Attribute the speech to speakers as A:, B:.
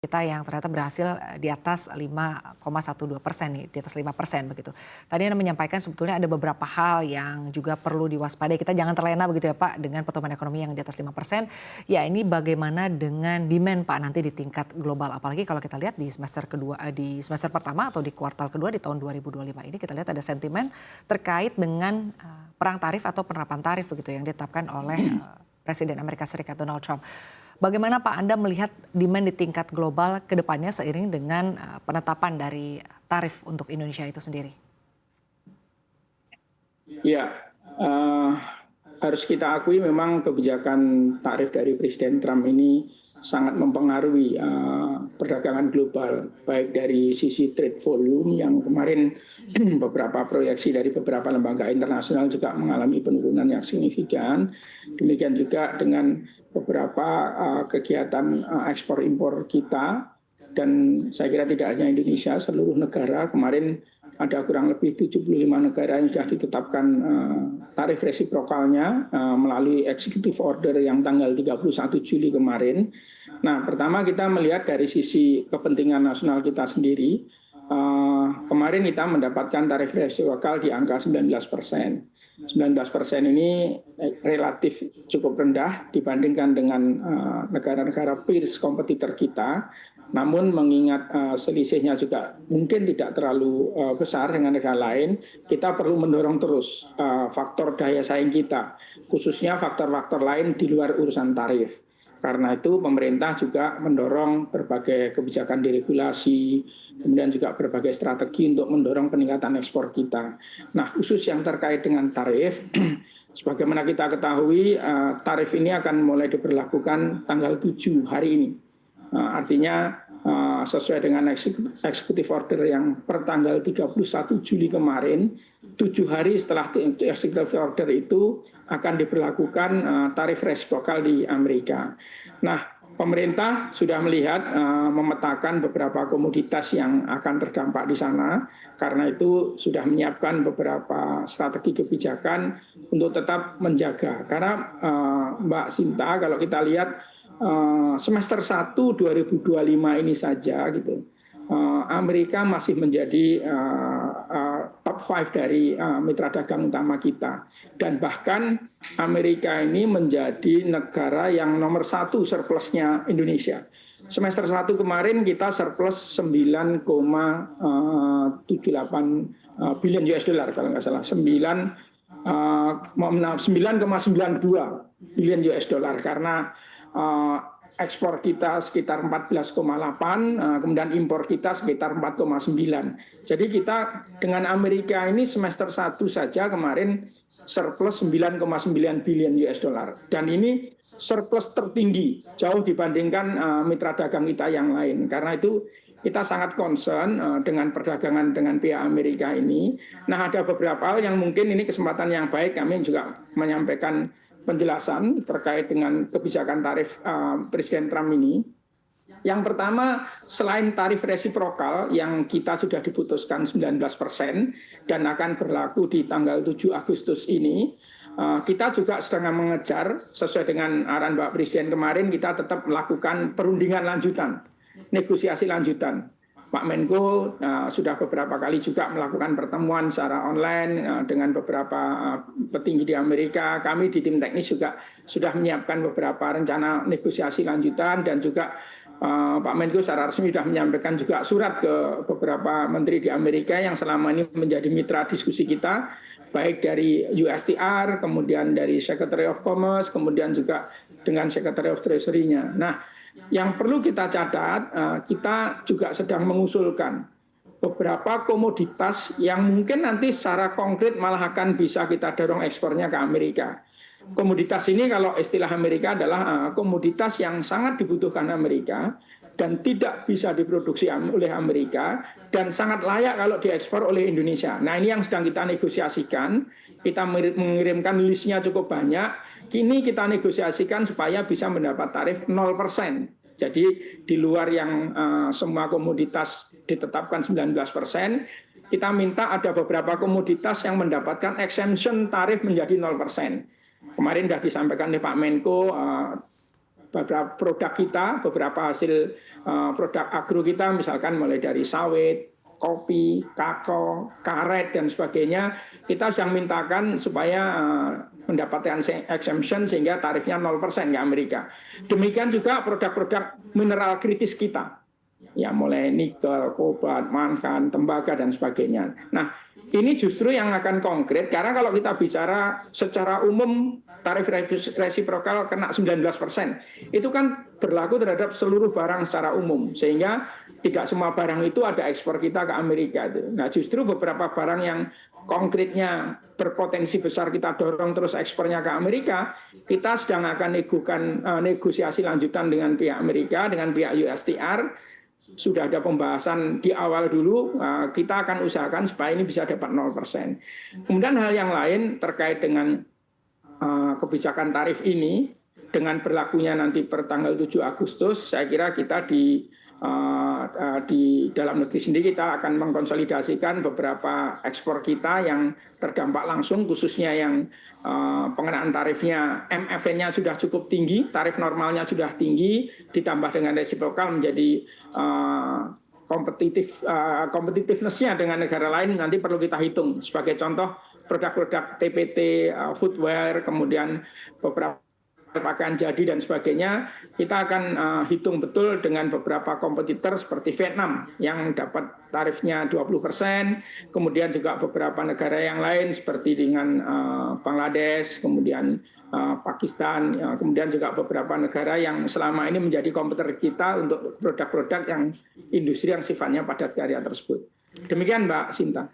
A: kita yang ternyata berhasil di atas 5,12% nih, di atas 5% begitu. Tadi Anda menyampaikan sebetulnya ada beberapa hal yang juga perlu diwaspadai. Kita jangan terlena begitu ya Pak dengan pertumbuhan ekonomi yang di atas 5%. Ya ini bagaimana dengan demand Pak nanti di tingkat global. Apalagi kalau kita lihat di semester kedua, di semester pertama atau di kuartal kedua di tahun 2025 ini kita lihat ada sentimen terkait dengan perang tarif atau penerapan tarif begitu yang ditetapkan oleh Presiden Amerika Serikat Donald Trump. Bagaimana Pak Anda melihat demand di tingkat global ke depannya seiring dengan penetapan dari tarif untuk Indonesia itu sendiri?
B: Ya, harus kita akui memang kebijakan tarif dari Presiden Trump ini sangat mempengaruhi perdagangan global, baik dari sisi trade volume yang kemarin beberapa proyeksi dari beberapa lembaga internasional juga mengalami penurunan yang signifikan. Demikian juga dengan beberapa kegiatan ekspor impor kita, dan saya kira tidak hanya Indonesia, seluruh negara kemarin ada kurang lebih 75 negara yang sudah ditetapkan tarif resiprokalnya melalui executive order yang tanggal 31 Juli kemarin. Nah, pertama kita melihat dari sisi kepentingan nasional kita sendiri. Kemarin kita mendapatkan tarif resiprokal di angka 19%. 19% ini relatif cukup rendah dibandingkan dengan negara-negara peers kompetitor kita. Namun mengingat selisihnya juga mungkin tidak terlalu besar dengan negara lain, kita perlu mendorong terus faktor daya saing kita, khususnya faktor-faktor lain di luar urusan tarif. Karena itu pemerintah juga mendorong berbagai kebijakan deregulasi, kemudian juga berbagai strategi untuk mendorong peningkatan ekspor kita. Nah, khusus yang terkait dengan tarif, sebagaimana kita ketahui, tarif ini akan mulai diberlakukan tanggal 7 hari ini. Artinya sesuai dengan executive order yang per tanggal 31 Juli kemarin, 7 hari setelah executive order itu akan diberlakukan tarif resiprokal di Amerika. Nah, pemerintah sudah melihat memetakan beberapa komoditas yang akan terdampak di sana, karena itu sudah menyiapkan beberapa strategi kebijakan untuk tetap menjaga. Karena Mbak Sinta, kalau kita lihat semester 1 2025 ini saja gitu, Amerika masih menjadi top 5 dari mitra dagang utama kita, dan bahkan Amerika ini menjadi negara yang nomor 1 surplusnya Indonesia. Semester 1 kemarin kita surplus 9,78 billion US dollar kalau nggak salah, 9,92 billion US dollar, karena ekspor kita sekitar 14,8, kemudian impor kita sekitar 4,9. Jadi kita dengan Amerika ini semester 1 saja kemarin surplus 9,9 billion US dollar. Dan ini surplus tertinggi jauh dibandingkan mitra dagang kita yang lain. Karena itu kita sangat concern dengan perdagangan dengan pihak Amerika ini. Nah, ada beberapa hal yang mungkin ini kesempatan yang baik kami juga menyampaikan penjelasan terkait dengan kebijakan tarif Presiden Trump ini. Yang pertama, selain tarif resiprokal yang kita sudah diputuskan 19% dan akan berlaku di tanggal 7 Agustus ini, kita juga sedang mengejar sesuai dengan arahan Pak Presiden kemarin, kita tetap melakukan perundingan lanjutan, negosiasi lanjutan. Pak Menko sudah beberapa kali juga melakukan pertemuan secara online dengan beberapa petinggi di Amerika. Kami di tim teknis juga sudah menyiapkan beberapa rencana negosiasi lanjutan, dan juga Pak Menko secara resmi sudah menyampaikan juga surat ke beberapa menteri di Amerika yang selama ini menjadi mitra diskusi kita, baik dari USTR, kemudian dari Secretary of Commerce, kemudian juga dengan Secretary of Treasury-nya. Nah, yang perlu kita catat, kita juga sedang mengusulkan beberapa komoditas yang mungkin nanti secara konkret malah akan bisa kita dorong ekspornya ke Amerika. Komoditas ini kalau istilah Amerika adalah komoditas yang sangat dibutuhkan Amerika dan tidak bisa diproduksi oleh Amerika dan sangat layak kalau diekspor oleh Indonesia. Nah, ini yang sedang kita negosiasikan. Kita mengirimkan listnya cukup banyak. Kini kita negosiasikan supaya bisa mendapat tarif 0%. Jadi di luar yang semua komoditas ditetapkan 19%, kita minta ada beberapa komoditas yang mendapatkan exemption tarif menjadi 0%. Kemarin sudah disampaikan oleh Pak Menko, beberapa produk kita, beberapa hasil produk agro kita, misalkan mulai dari sawit, kopi, kakao, karet, dan sebagainya, kita sedang mintakan supaya mendapatkan exemption sehingga tarifnya 0% ke Amerika. Demikian juga produk-produk mineral kritis kita, ya mulai nikel, kobalt, mangan, tembaga, dan sebagainya. Nah, ini justru yang akan konkret, karena kalau kita bicara secara umum tarif resiprokal kena 19%. Itu kan berlaku terhadap seluruh barang secara umum, sehingga tidak semua barang itu ada ekspor kita ke Amerika. Nah, justru beberapa barang yang konkretnya berpotensi besar kita dorong terus ekspornya ke Amerika, kita sedang akan negosiasi lanjutan dengan pihak Amerika, dengan pihak USTR. Sudah ada pembahasan di awal dulu, kita akan usahakan supaya ini bisa dapat 0%. Kemudian hal yang lain terkait dengan kebijakan tarif ini, dengan berlakunya nanti per tanggal 7 Agustus, saya kira kita di dalam negeri sendiri kita akan mengkonsolidasikan beberapa ekspor kita yang terdampak langsung, khususnya yang pengenaan tarifnya MFN-nya sudah cukup tinggi, tarif normalnya sudah tinggi, ditambah dengan resiprokal menjadi competitiveness-nya dengan negara lain nanti perlu kita hitung. Sebagai contoh, produk-produk TPT, footwear, kemudian beberapa pakaian jadi dan sebagainya, kita akan hitung betul dengan beberapa kompetitor seperti Vietnam yang dapat tarifnya 20%, kemudian juga beberapa negara yang lain seperti dengan Bangladesh, kemudian Pakistan, kemudian juga beberapa negara yang selama ini menjadi kompetitor kita untuk produk-produk yang industri yang sifatnya padat karya tersebut. Demikian Mbak Sinta.